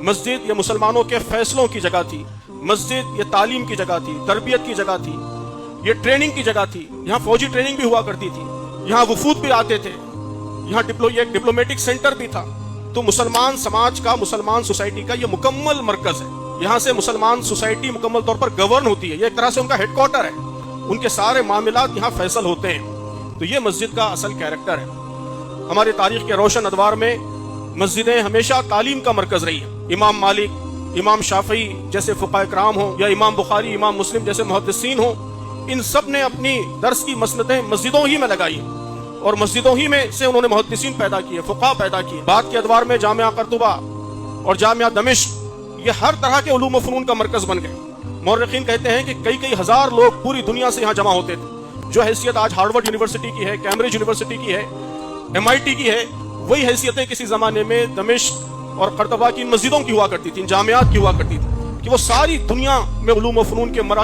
مسجد یہ مسلمانوں کے فیصلوں کی جگہ تھی، مسجد یہ تعلیم کی جگہ تھی، تربیت کی جگہ تھی، یہ ٹریننگ کی جگہ تھی. یہاں فوجی ٹریننگ بھی ہوا کرتی تھی، یہاں وفود بھی آتے تھے، یہاں ایک ڈپلومیٹک سینٹر بھی تھا. تو مسلمان سماج کا، مسلمان سوسائٹی کا یہ مکمل مرکز ہے. یہاں سے مسلمان سوسائٹی مکمل طور پر گورن ہوتی ہے، یہ ایک طرح سے ان کا ہیڈ کوارٹر ہے، ان کے سارے معاملات یہاں فیصل ہوتے ہیں. تو یہ مسجد کا اصل کیریکٹر ہے. ہمارے تاریخ کے روشن ادوار میں مسجدیں ہمیشہ تعلیم کا مرکز رہی ہیں. امام مالک، امام شافعی جیسے فقہاء کرام ہوں، یا امام بخاری، امام مسلم جیسے محدثین ہوں، ان سب نے اپنی درس کی مسندیں مسجدوں ہی میں لگائی اور مسجدوں ہی میں سے انہوں نے محدثین پیدا کیے، فقہاء پیدا کیے. بعد کے ادوار میں جامعہ قرطبہ اور جامعہ دمشق یہ ہر طرح کے علوم و فنون کا مرکز بن گئے. مورخین کہتے ہیں کہ کئی ہزار لوگ پوری دنیا سے یہاں جمع ہوتے تھے. جو حیثیت آج ہارورڈ یونیورسٹی کی ہے، کیمبرج یونیورسٹی کی ہے، MIT کی ہے، وہی حیثیتیں کسی زمانے میں دمشق اور قرطبہ کی مسجدوں کی ہوا کرتی تھیں، جامعات کی ہوا کرتی تھی، کہ وہ ساری دنیا میں علوم و فنون کے مراکز